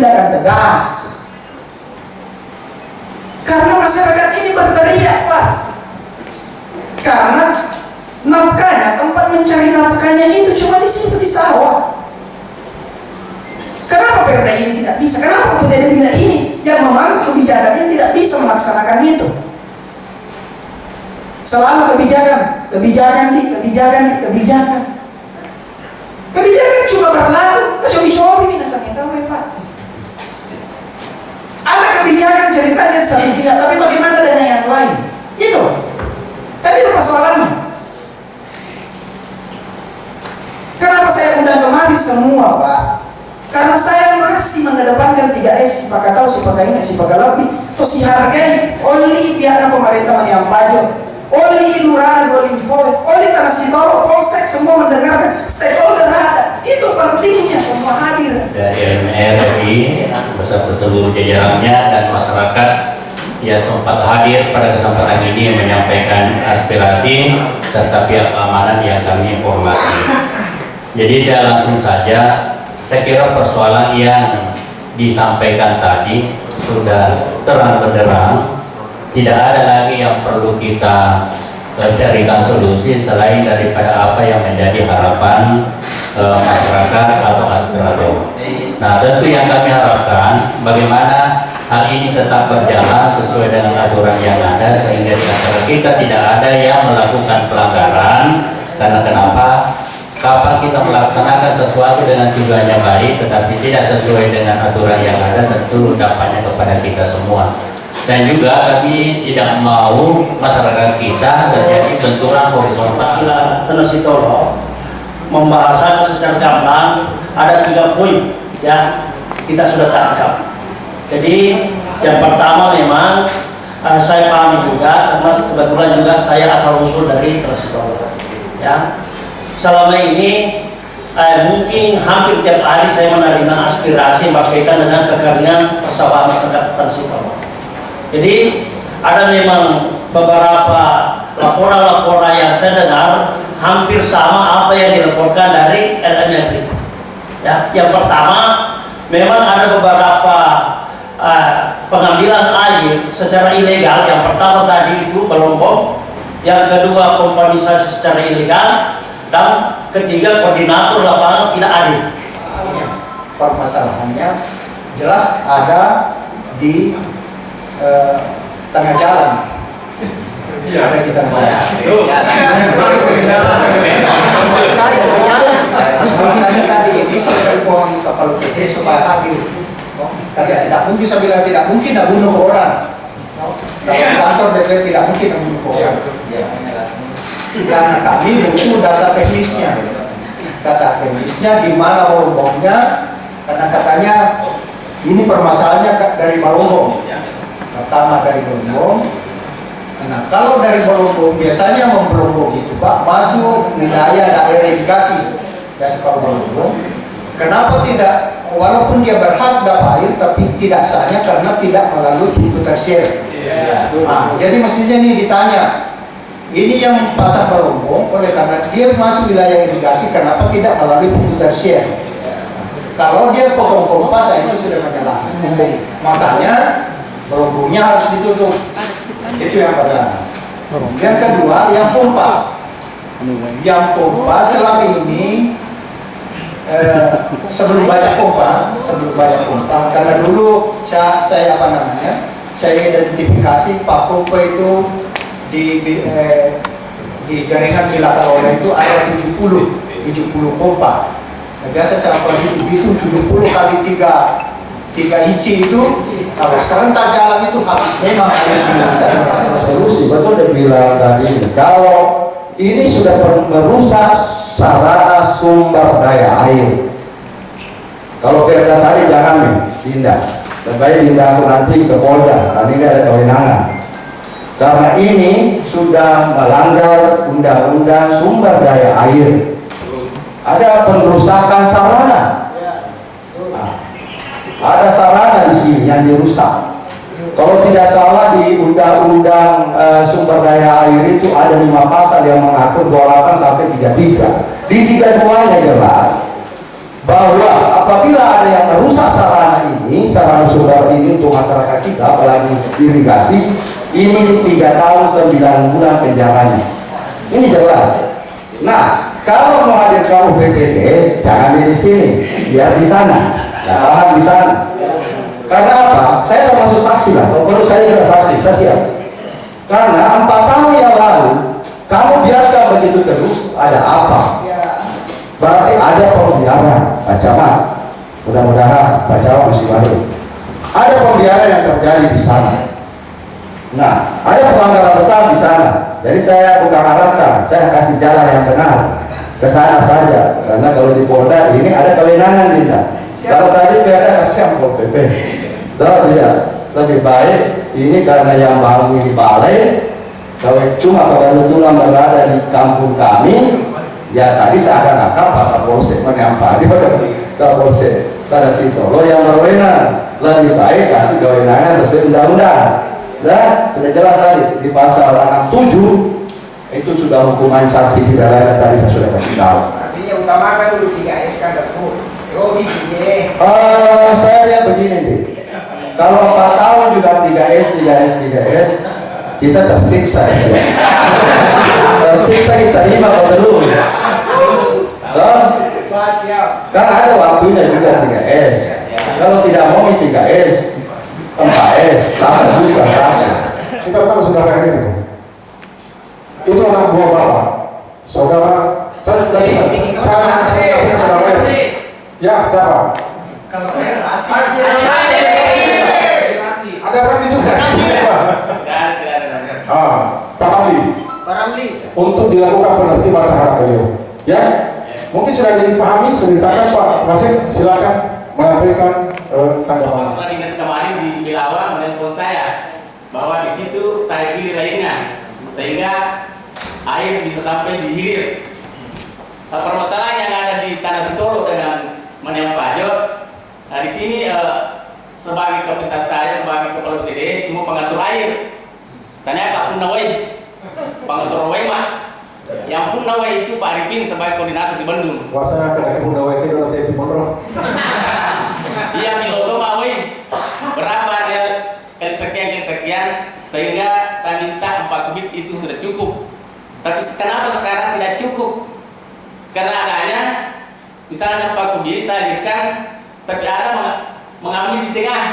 tindakan tegas. Karena masyarakat ini berteriak, Pak. Karena nafkahnya, tempat mencari nafkahnya itu cuma di situ, di sawah. Kenapa Perda ini tidak bisa? Kenapa Kepala Bila ini yang memangku kebijakan ini tidak bisa melaksanakan itu? Selalu kebijakan cuma berlalu, coba-coba ini nasabnya tahu ya Pak. Ada kebijakan ceritanya satu pihak, tapi bagaimana dengan yang lain? Itu, tapi itu persoalannya. Kenapa saya undang kemari semua Pak? Karena saya masih mengedepankan 3S, maka tahu si pakai ini, si pakai lebih, terus dihargai oleh pihak pemerintah yang pajak. Oli Lurah, Oli Boy, Oli Tanah Sitolo, Polsek semua mendengarkan, stakeholder ada. Itu pentingnya semua hadir. Dari RRI beserta seluruh jajarannya dan masyarakat ya sempat hadir pada kesempatan ini menyampaikan aspirasi serta pihak keamanan yang kami hormati. Jadi saya langsung saja, saya kira persoalan yang disampaikan tadi sudah terang benderang. Tidak ada lagi yang perlu kita carikan solusi selain daripada apa yang menjadi harapan masyarakat atau aspirator. Nah, tentu yang kami harapkan bagaimana hal ini tetap berjalan sesuai dengan aturan yang ada sehingga di antara kita tidak ada yang melakukan pelanggaran. Karena kenapa? Kapan kita melaksanakan sesuatu dengan tujuannya baik tetapi tidak sesuai dengan aturan yang ada, tentu dampaknya kepada kita semua. Dan juga kami tidak mau masyarakat kita terjadi benturan horizontal. Tanah Sitolo membahasakan secara gamblang ada 3 poin yang kita sudah tangkap. Jadi yang pertama memang saya pahami juga, karena kebetulan juga saya asal usul dari Tanah Sitolo. Ya, selama ini mungkin hampir tiap hari saya menerima aspirasi berkaitan dengan kekeringan persawahan masyarakat Tanah Sitolo. Jadi ada memang beberapa laporan-laporan yang saya dengar hampir sama apa yang dilaporkan dari LMRI. Ya, yang pertama memang ada beberapa pengambilan air secara ilegal. Yang pertama tadi itu Belombong, yang kedua kompanisasi secara ilegal, dan ketiga koordinator lapangan tidak adil. Permasalahannya jelas ada di tengah jalan. Ada di tengah jalan. Makanya tadi ini saya telepon Kepala PT supaya hadir. Karena tidak mungkin, saya bilang tidak mungkin nak bunuh orang. Dalam kantor DPR tidak mungkin nak bunuh orang. Karena kami butuh data teknisnya. Data teknisnya di mana Belombongnya, karena katanya ini permasalahannya dari Belombong. Pertama dari Belombong. Nah, kalau dari Belombong biasanya Belombong itu Pak masuk wilayah daerah irigasi. Biasa kalau Belombong, kenapa tidak? Walaupun dia berhak dapat air, tapi tidak sahnya karena tidak melalui pintu tersier. Nah, jadi mestinya ini ditanya. Ini yang pasang Belombong, oleh karena dia masuk wilayah irigasi, kenapa tidak melalui pintu tersier? Kalau dia potong pompa, itu sudah menyalahi. Makanya Belombongnya harus ditutup. Itu yang pertama. Yang kedua, yang pompa. Yang pompa selama ini sebelum banyak pompa, karena dulu saya saya identifikasi Pak Pompa itu di jaringan Bilakarola itu ada 70 pompa. Nah, biasa saya itu 70 kali 3 inci itu. Kalau serentak jalan itu harus memang solusi. Betul dia bilang tadi, kalau ini sudah merusak sarana sumber daya air. Kalau Perda tadi jangan pindah, lebih baik pindah nanti ke Polda, karena ini ada kewenangan. Karena ini sudah melanggar undang-undang sumber daya air. Ada perusakan sarana. Ada sarana di sini yang dirusak. Kalau tidak salah di undang-undang sumber daya air itu ada 5 pasal yang mengatur 28 sampai 33. Di 32-nya jelas bahwa apabila ada yang merusak sarana ini apalagi irigasi, ini 3 tahun 9 bulan penjaranya. Ini jelas. Nah, kalau mau hadir kamu PTD, jangan di sini, biar di sana. Ya, paham di sana. Karena apa? Saya termasuk saksi lah. Kalau perlu saya juga saksi, saya siap. Karena 4 tahun yang lalu, kamu biarkan begitu terus, ada apa? Berarti ada pembiaran, Pak Camat. Mudah-mudahan Pak Camat masih baru. Ada pembiaran yang terjadi di sana. Nah, ada pelanggaran besar di sana. Jadi saya bukan arahkan, saya kasih jalan yang benar ke sana saja. Karena kalau di Polda ini ada kewenangan tidak. Kalau tadi ada kasihan Pol PP. Tidak, lebih baik ini karena yang bangun di balai. Kalau cuma kebetulan berada di kampung kami, ya tadi seakan-akan Pak Kapolsek menyampaikan dia udah Kapolsek pada situ. Lo yang berwenang lebih baik kasih kewenangan sesuai undang-undang. Nah, sudah jelas tadi di pasal 67 itu sudah hukuman sanksi pidana tadi saya sudah kasih tahu. Artinya utamakan dulu 3S kan dulu. Oh iya. Saya lihat begini nih. Kalau 4 tahun juga 3S, kita tersiksa ya. Tersiksa kita terima dulu. Kan ada waktunya juga 3S. Kalau tidak mau 3S, 4S, lama susah saja. Kita tahu saudara ini, itu anak buah bapak. Saudara, saya sudah bisa. Saya punya saudara. Ya, siapa? Kalau relasi Ada Rani juga. Siapa? Pak Ramli. Ramli. Untuk dilakukan penertiban terhadap beliau. Ya, mungkin sudah dipahami, sudah dikatakan Pak Wasit, silakan menyampaikan tanggapan. Kepala dinas kemarin di Bilawa menelpon saya bahwa di situ saya pilih airnya sehingga air bisa sampai di hilir. Permasalahan yang ada di Tanah Sitolo dengan Maniam Pajot, nah di sini sebagai kapasitas saya sebagai kepala BTD cuma pengatur air. Tanya Pak Punawai, pengatur Wema. Yang Punawai itu Pak Arifin sebagai koordinator di Bandung. Wasa kena Punawai itu dalam tempo mondro. Iya Miloto Maui berapa ya kali sekian sehingga saya minta 4 kubik itu sudah cukup. Tapi kenapa sekarang tidak cukup? Karena adanya misalnya 4 kubik saya alirkan, tapi ada mengambil di tengah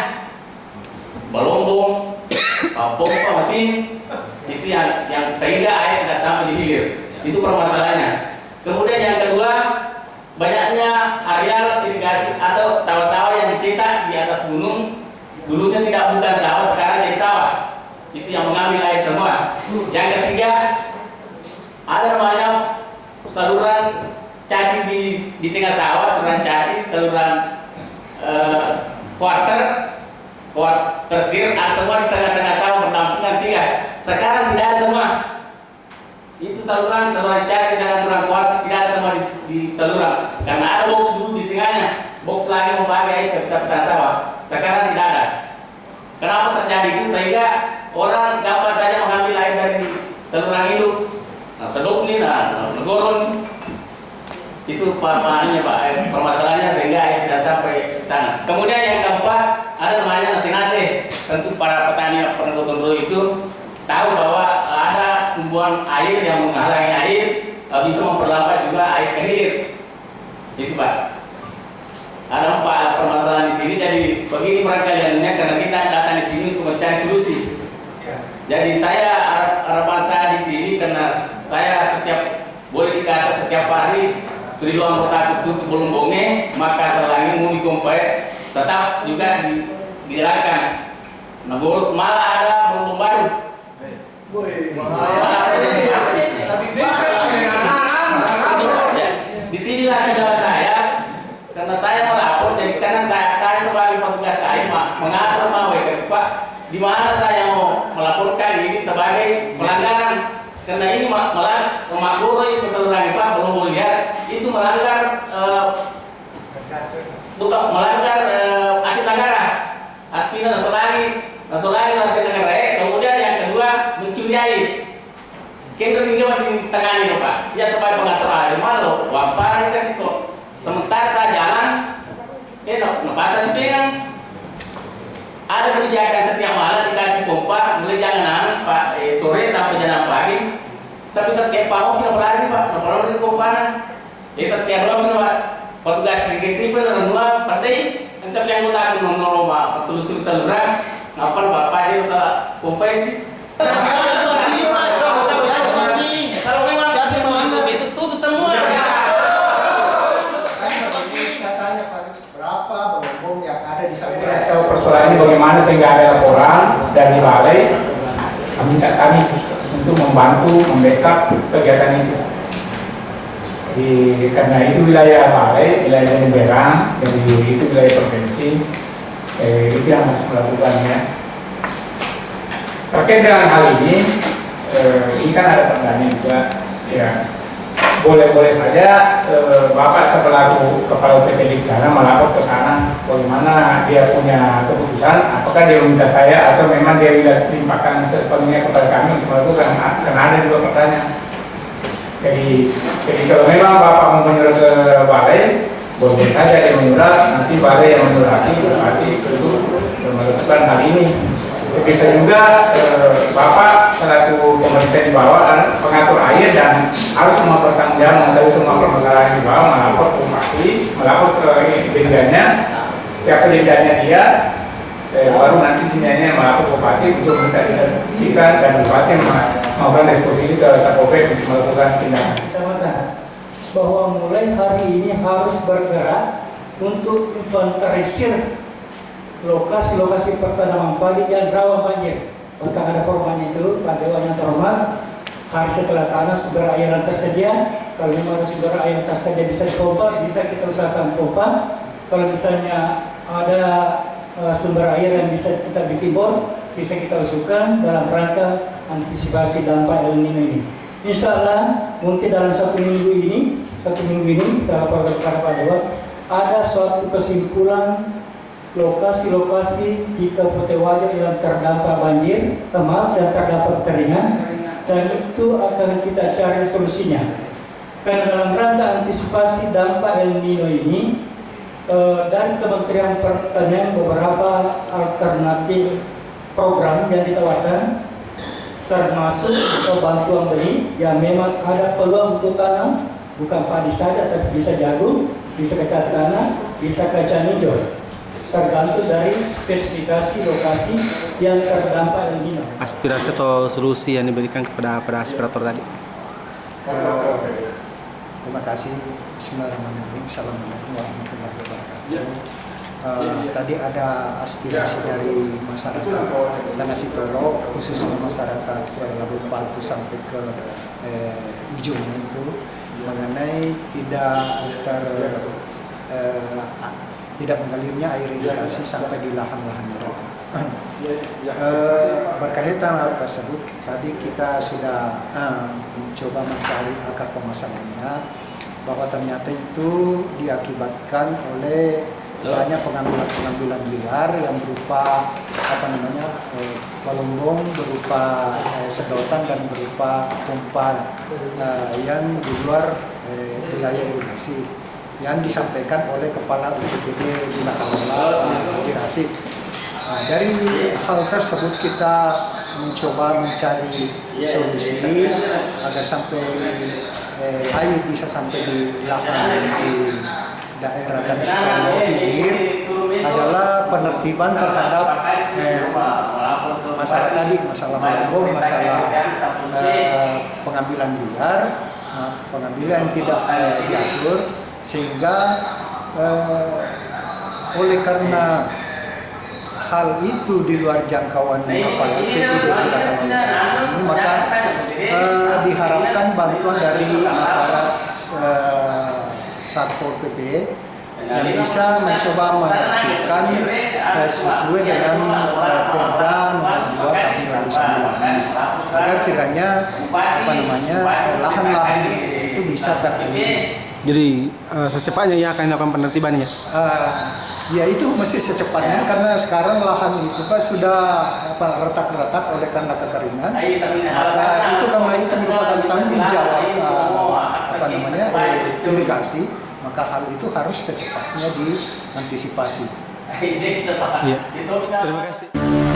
belombong, pompa mesin itu yang sehingga air tidak sampai di hilir. Itu permasalahannya. Kemudian yang kedua, banyaknya areal irigasi atau sawah-sawah yang dicetak di atas gunung. Dulunya tidak bukan sawah, sekarang jadi sawah. Itu yang mengambil air semua. Yang ketiga, ada namanya saluran caci di tengah sawah, saluran caci, saluran tersir, ada semua di tengah-tengah sawah berdampingan 3. Sekarang tidak ada semua. Itu saluran caci dengan saluran kuarter tidak ada semua di saluran. Karena ada box dulu di tengahnya, box lagi memakai air ke peta sawah. Sekarang tidak ada. Kenapa terjadi itu? Sehingga orang gampang saja mengambil air dari saluran itu. Nah, seduk ini, negorong itu pamannya Pak, permasalahannya sehingga air tidak sampai ke sana. Kemudian yang keempat ada namanya nasi. Tentu para petani penuntut dulu itu tahu bahwa ada tumbuhan air yang menghalangi air, bisa memperlambat juga air ke hilir. Itu Pak. Ada 4 permasalahan di sini. Jadi begini perkaliannya karena kita datang di sini untuk mencari solusi. Jadi saya harapan saya di sini karena saya boleh dikata setiap hari Trilo anggota tutup belumbongnya, maka selangi mumi kompet tetap juga dijalankan. Nah, malah ada belumbong baru. Di sinilah kendala saya karena saya melapor. Jadi karena saya sebagai petugas air mengatur Pak, di mana saya mau melaporkan ini sebagai pelanggaran. Karena ini malah kemakmur itu saluran Pak belum melihat itu melanggar asid negara. Artinya nasolagi asid negara. Kemudian yang kedua mencuri air. Kita tinggal di tengah ini Pak. Ya sebagai pengatur air malu wampar ke situ. Sementara saya jalan, pasar sih kan ada kebijakan setiap malam dikasih pompa, mulai jangan Pak sore sampai jam 6 pagi. Tapi tiap pagi kita berlari Pak, kalau di pompa kita tiap malam Pak. Petugas sih pun renua pati, entah yang kita menolak Pak, telusur saluran, apa Bapak dia salah pompa sih. Kalau memang itu tutup semua. Saya tanya Pak, berapa bom yang ada di sana? Tahu persoalan ini bagaimana sehingga ada laporan dari balai, kami untuk membantu membackup kegiatan itu. Karena itu wilayah balai, wilayah Jemberang, dan itu wilayah provinsi, itu yang harus melakukannya. Terkait dengan hal ini kan ada pertanyaan juga, ya boleh saja Bapak selaku kepala UPT di sana melapor ke sana, bagaimana dia punya keputusan, apakah dia meminta saya atau memang dia limpahkan sepenuhnya kepada kami untuk melakukan, karena ada dua pertanyaan. Jadi kalau memang Bapak mau menyurat ke balai, boleh saja dia menyurat, nanti balai yang menyurati berarti itu melakukan hal ini. Bisa juga Bapak selaku pemerintah di bawah pengatur air dan harus mempertanggungjawabkan mengetahui semua permasalahan di bawah, melapor ke bupati, melapor ke dindannya, siapa dindannya dia, baru nanti dindannya melapor ke bupati untuk minta dihentikan dan bupati melakukan disposisi ke Satpol-PP untuk melakukan tindakan. Kecamatan bahwa mulai hari ini harus bergerak untuk inventarisir lokasi-lokasi pertanaman padi yang rawan banjir. Bahkan ada korban itu, Pak Dewan yang terhormat, hari setelah tanah sumber air yang tersedia, kalau memang sumber air yang tersedia bisa dipompa, bisa kita usahakan pompa. Kalau misalnya ada sumber air yang bisa kita bikin bor, bisa kita usulkan dalam rangka antisipasi dampak El Nino ini. Insya Allah mungkin dalam satu minggu ini, setelah Pak Dewan, ada suatu kesimpulan lokasi-lokasi di Kabupaten Wajo yang terdampak banjir, dan terdampak kekeringan, dan itu akan kita cari solusinya. Karena dalam rangka antisipasi dampak El Nino ini, dari Kementerian Pertanian beberapa alternatif program yang ditawarkan, termasuk bantuan beli yang memang ada peluang untuk tanam, bukan padi saja, tapi bisa jagung, bisa kacang tanah, bisa kacang hijau. Tergantung dari spesifikasi lokasi yang terdampak El Nino. Aspirasi atau solusi yang diberikan kepada aspirator tadi. Terima kasih. Bismillahirrahmanirrahim. Assalamualaikum warahmatullahi wabarakatuh. Tadi ada aspirasi dari masyarakat Tanah Sitolo, khususnya masyarakat Labuh Batu sampai ke ujungnya itu, mengenai tidak mengalirnya air irigasi sampai di lahan-lahan mereka. Berkaitan hal tersebut, tadi kita sudah mencoba mencari akar permasalahannya, bahwa ternyata itu diakibatkan oleh banyak pengambilan liar yang berupa pelumbung, berupa sedotan, dan berupa pompa yang di luar wilayah irigasi, yang disampaikan oleh Kepala UPTD Bina Kalola Haji Rasid. Dari hal tersebut kita mencoba mencari solusi agar sampai air bisa sampai di lahan di daerah Tanah Sitolo Hilir, adalah penertiban terhadap masalah tadi, masalah melambung, masalah pengambilan liar, pengambilan yang tidak diatur, sehingga oleh karena hal itu di luar jangkauan kepala UPTD ini, maka diharapkan bantuan dari aparat Satpol PP yang bisa mencoba menertibkan sesuai dengan Perda nomor 2 tahun 2009 ini, agar kiranya lahan-lahan itu bisa terairi. Jadi secepatnya ya akan dilakukan penertibannya. Ya itu mesti secepatnya, karena sekarang lahan itu Pak sudah retak-retak oleh karena kekeringan. Maka itu karena itu merupakan tanggung jawab irigasi, maka hal itu harus secepatnya diantisipasi. Ini setelah Iya. itu kita Terima kasih.